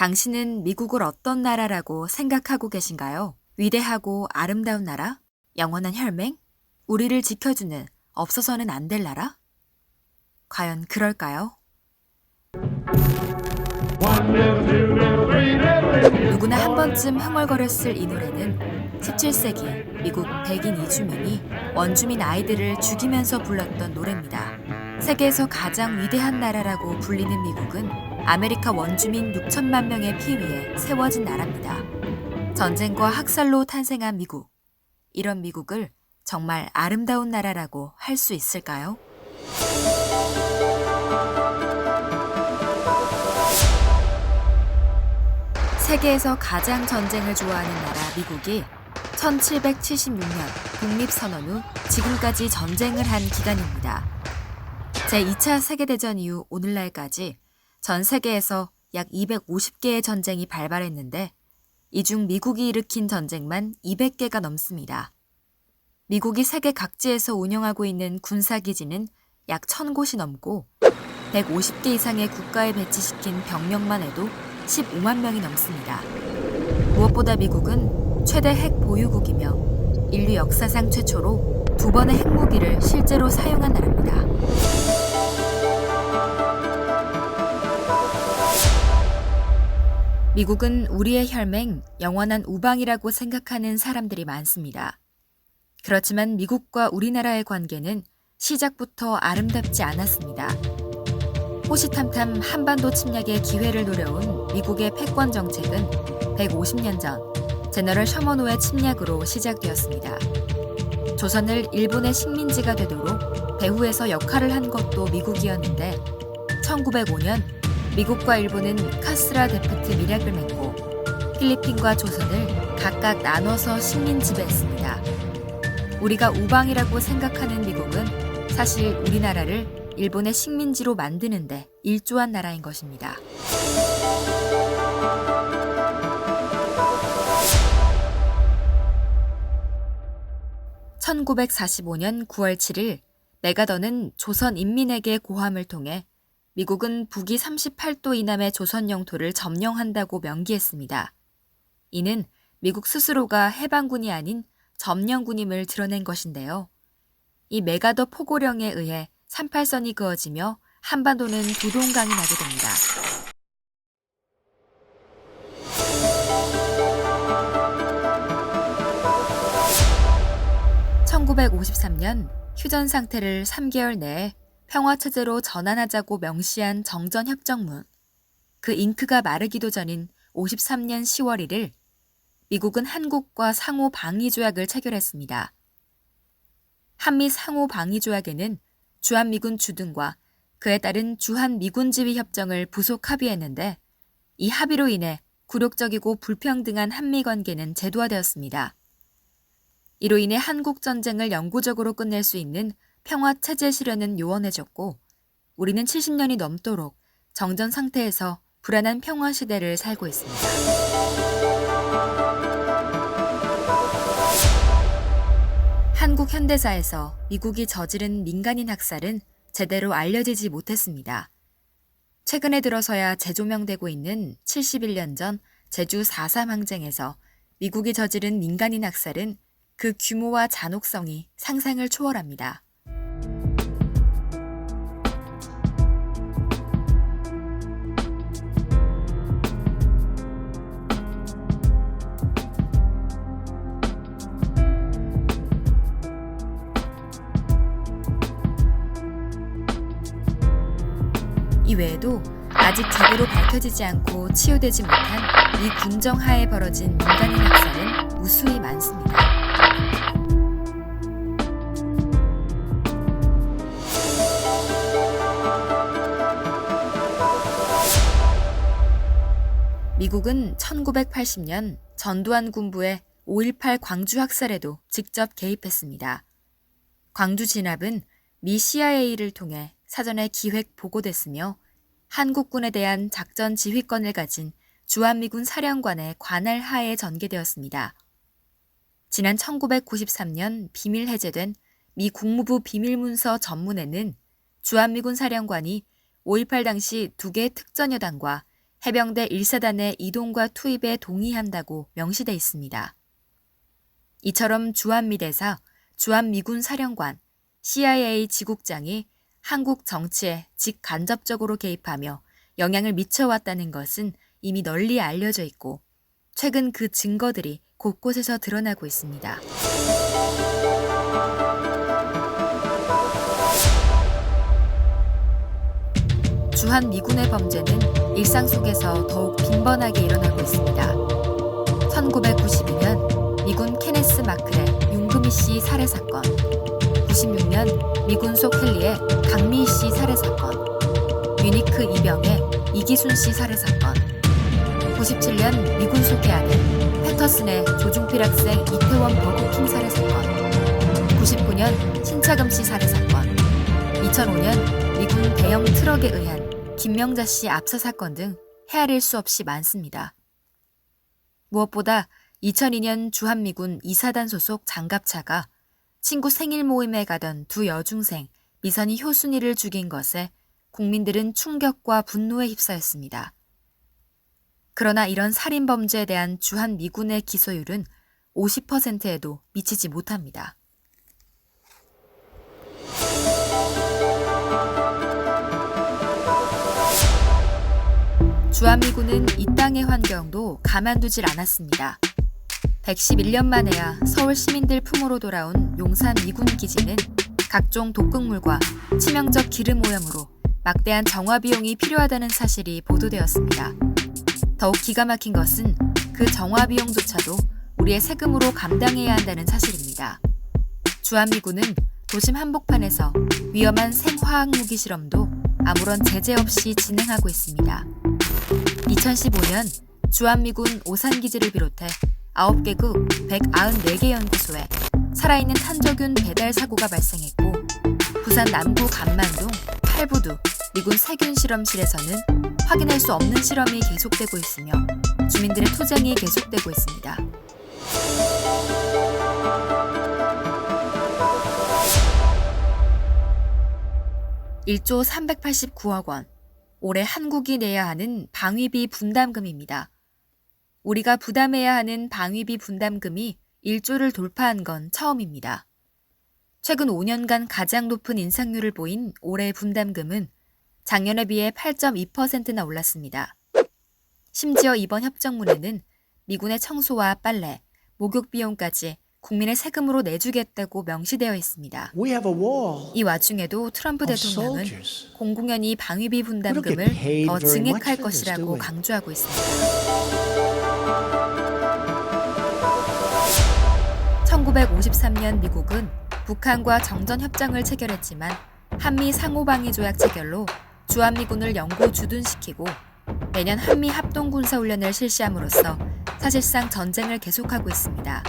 당신은 미국을 어떤 나라라고 생각하고 계신가요? 위대하고 아름다운 나라? 영원한 혈맹? 우리를 지켜주는 없어서는 안 될 나라? 과연 그럴까요? 누구나 한 번쯤 흥얼거렸을 이 노래는 17세기 미국 백인 이주민이 원주민 아이들을 죽이면서 불렀던 노래입니다. 세계에서 가장 위대한 나라라고 불리는 미국은 아메리카 원주민 6천만 명의 피 위에 세워진 나라입니다. 전쟁과 학살로 탄생한 미국. 이런 미국을 정말 아름다운 나라라고 할 수 있을까요? 세계에서 가장 전쟁을 좋아하는 나라 미국이 1776년 독립선언 후 지금까지 전쟁을 한 기간입니다. 제2차 세계대전 이후 오늘날까지 전 세계에서 약 250개의 전쟁이 발발했는데 이 중 미국이 일으킨 전쟁만 200개가 넘습니다. 미국이 세계 각지에서 운영하고 있는 군사기지는 약 1000곳이 넘고 150개 이상의 국가에 배치시킨 병력만 해도 15만 명이 넘습니다. 무엇보다 미국은 최대 핵 보유국이며 인류 역사상 최초로 2번의 핵무기를 실제로 사용한 나라입니다. 미국은 우리의 혈맹, 영원한 우방이라고 생각하는 사람들이 많습니다. 그렇지만 미국과 우리나라의 관계는 시작부터 아름답지 않았습니다. 호시탐탐 한반도 침략의 기회를 노려온 미국의 패권 정책은 150년 전 제너럴 셔먼호의 침략으로 시작되었습니다. 조선을 일본의 식민지가 되도록 배후에서 역할을 한 것도 미국이었는데 1905년 미국과 일본은 카스라 데프트 밀약을 맺고 필리핀과 조선을 각각 나눠서 식민 지배했습니다. 우리가 우방이라고 생각하는 미국은 사실 우리나라를 일본의 식민지로 만드는데 일조한 나라인 것입니다. (1945년 9월 7일) 메가더는 조선 인민에게 고함을 통해 미국은 북위 38도 이남의 조선 영토를 점령한다고 명기했습니다. 이는 미국 스스로가 해방군이 아닌 점령군임을 드러낸 것인데요. 이 메가더 포고령에 의해 38선이 그어지며 한반도는 두동강이 나게 됩니다. (1953년) 휴전 상태를 3개월 내에 평화체제로 전환하자고 명시한 정전협정문. 그 잉크가 마르기도 전인 53년 10월 1일 미국은 한국과 상호방위조약을 체결했습니다. 한미 상호방위조약에는 주한미군 주둔과 그에 따른 주한미군지휘협정을 부속 합의했는데 이 합의로 인해 굴욕적이고 불평등한 한미관계는 제도화되었습니다. 이로 인해 한국전쟁을 영구적으로 끝낼 수 있는 평화체제 실현은 요원해졌고 우리는 70년이 넘도록 정전 상태에서 불안한 평화시대를 살고 있습니다. 한국 현대사에서 미국이 저지른 민간인 학살은 제대로 알려지지 못했습니다. 최근에 들어서야 재조명되고 있는 71년 전 제주 4.3 항쟁에서 미국이 저지른 민간인 학살은 그 규모와 잔혹성이 상상을 초월합니다. 이 외에도 아직 제대로 밝혀지지 않고 치유되지 못한 이 궁정 하에 벌어진 민간인 학살은 무수히 많습니다. 미국은 1980년 전두환 군부의 5.18 광주 학살에도 직접 개입했습니다. 광주 진압은 미 CIA를 통해 사전에 기획 보고됐으며 한국군에 대한 작전 지휘권을 가진 주한미군 사령관의 관할 하에 전개되었습니다. 지난 1993년 비밀 해제된 미 국무부 비밀문서 전문에는 주한미군 사령관이 5.18 당시 2개의 특전여단과 해병대 1사단의 이동과 투입에 동의한다고 명시돼 있습니다. 이처럼 주한미 대사, 주한미군 사령관, CIA 지국장이 한국 정치에 직간접적으로 개입하며 영향을 미쳐왔다는 것은 이미 널리 알려져 있고 최근 그 증거들이 곳곳에서 드러나고 있습니다. 주한미군의 범죄는 일상 속에서 더욱 빈번하게 일어나고 있습니다. 1992년 미군 케네스 마클의 윤금희 씨 살해 사건, 96년 미군 속 헬리의 강미희 씨 살해 사건, 뮤니크 이병의 이기순 씨 살해 사건, 97년 미군 속의 아들 패터슨의 조중필 학생 이태원 버거킹 살해 사건, 99년 신차금 씨 살해 사건, 2005년 미군 대형 트럭에 의한 김명자 씨 압사 사건 등 헤아릴 수 없이 많습니다. 무엇보다 2002년 주한미군 2사단 소속 장갑차가 친구 생일 모임에 가던 두 여중생 미선이 효순이를 죽인 것에 국민들은 충격과 분노에 휩싸였습니다. 그러나 이런 살인범죄에 대한 주한미군의 기소율은 50%에도 미치지 못합니다. 주한미군은 이 땅의 환경도 가만두질 않았습니다. 111년 만에야 서울 시민들 품으로 돌아온 용산 미군 기지는 각종 독극물과 치명적 기름 오염으로 막대한 정화 비용이 필요하다는 사실이 보도되었습니다. 더욱 기가 막힌 것은 그 정화 비용조차도 우리의 세금으로 감당해야 한다는 사실입니다. 주한미군은 도심 한복판에서 위험한 생화학 무기 실험도 아무런 제재 없이 진행하고 있습니다. 2015년 주한미군 오산기지를 비롯해 9개국 194개 연구소에 살아있는 탄저균 배달 사고가 발생했고 부산 남구 간만동 팔부두 미군 세균 실험실에서는 확인할 수 없는 실험이 계속되고 있으며 주민들의 투쟁이 계속되고 있습니다. (1조 389억 원) 올해 한국이 내야 하는 방위비 분담금입니다. 우리가 부담해야 하는 방위비 분담금이 1조를 돌파한 건 처음입니다. 최근 5년간 가장 높은 인상률을 보인 올해 분담금은 작년에 비해 8.2%나 올랐습니다. 심지어 이번 협정문에는 미군의 청소와 빨래, 목욕 비용까지 국민의 세금으로 내주겠다고 명시되어 있습니다. 이 와중에도 트럼프 대통령은 공공연히 방위비 분담금을 더 증액할 것이라고 강조하고 있습니다. 1953년 미국은 북한과 정전협정을 체결했지만 한미 상호방위조약 체결로 주한미군을 영구 주둔시키고 매년 한미 합동군사훈련을 실시함으로써 사실상 전쟁을 계속하고 있습니다.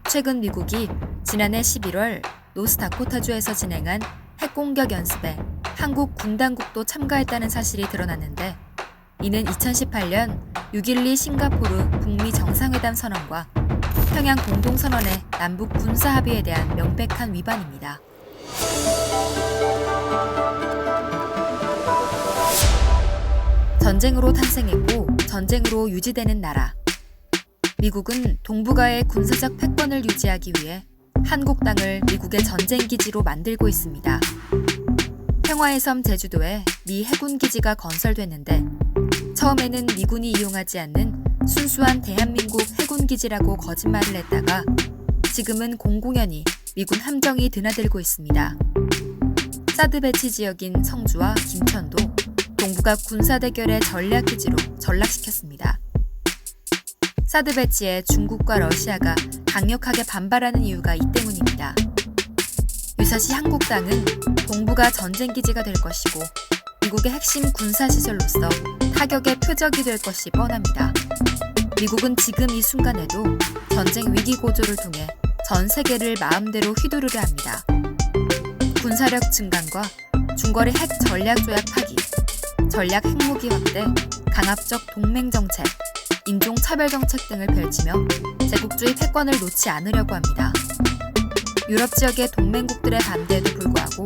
최근 미국이 지난해 11월 노스다코타주에서 진행한 핵공격 연습에 한국 군당국도 참가했다는 사실이 드러났는데 이는 2018년 6.12 싱가포르 북미 정상회담 선언과 평양 공동선언의 남북 군사합의에 대한 명백한 위반입니다. 전쟁으로 탄생했고 전쟁으로 유지되는 나라. 미국은 동북아의 군사적 패권을 유지하기 위해 한국 땅을 미국의 전쟁기지로 만들고 있습니다. 평화의 섬 제주도에 미 해군기지가 건설됐는데 처음에는 미군이 이용하지 않는 순수한 대한민국 해군기지라고 거짓말을 했다가 지금은 공공연히 미군 함정이 드나들고 있습니다. 사드 배치 지역인 성주와 김천도 동북아 군사대결의 전략기지로 전락시켰습니다. 사드 배치에 중국과 러시아가 강력하게 반발하는 이유가 이 때문입니다. 유사시 한국 땅은 동북아 전쟁기지가 될 것이고 미국의 핵심 군사시설로서 타격의 표적이 될 것이 뻔합니다. 미국은 지금 이 순간에도 전쟁 위기 고조를 통해 전 세계를 마음대로 휘두르려 합니다. 군사력 증강과 중거리 핵 전략 조약 파기, 전략 핵무기 확대, 강압적 동맹 정책, 인종 차별 정책 등을 펼치며 제국주의 패권을 놓지 않으려고 합니다. 유럽 지역의 동맹국들의 반대에도 불구하고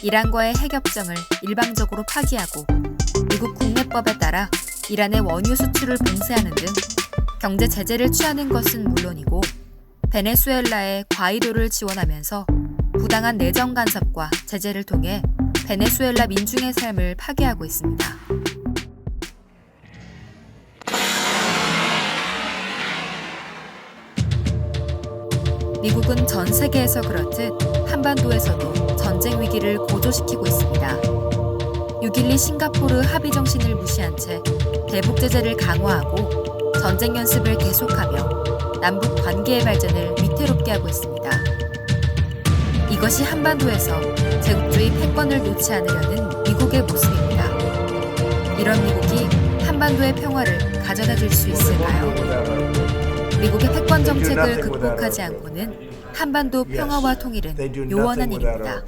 이란과의 핵협정을 일방적으로 파기하고 미국 국내법에 따라 이란의 원유 수출을 봉쇄하는 등 경제 제재를 취하는 것은 물론이고 베네수엘라에 과이도를 지원하면서 부당한 내정 간섭과 제재를 통해 베네수엘라 민중의 삶을 파괴하고 있습니다. 미국은 전 세계에서 그렇듯 한반도에서도 전쟁 위기를 고조시키고 있습니다. 6.12 싱가포르 합의 정신을 무시한 채 대북 제재를 강화하고 전쟁 연습을 계속하며 남북 관계의 발전을 위태롭게 하고 있습니다. 이것이 한반도에서 제국주의 패권을 놓지 않으려는 미국의 모습입니다. 이런 미국이 한반도의 평화를 가져다 줄 수 있을까요? 미국의 패권 정책을 극복하지 않고는 한반도 평화와 통일은 요원한 일입니다.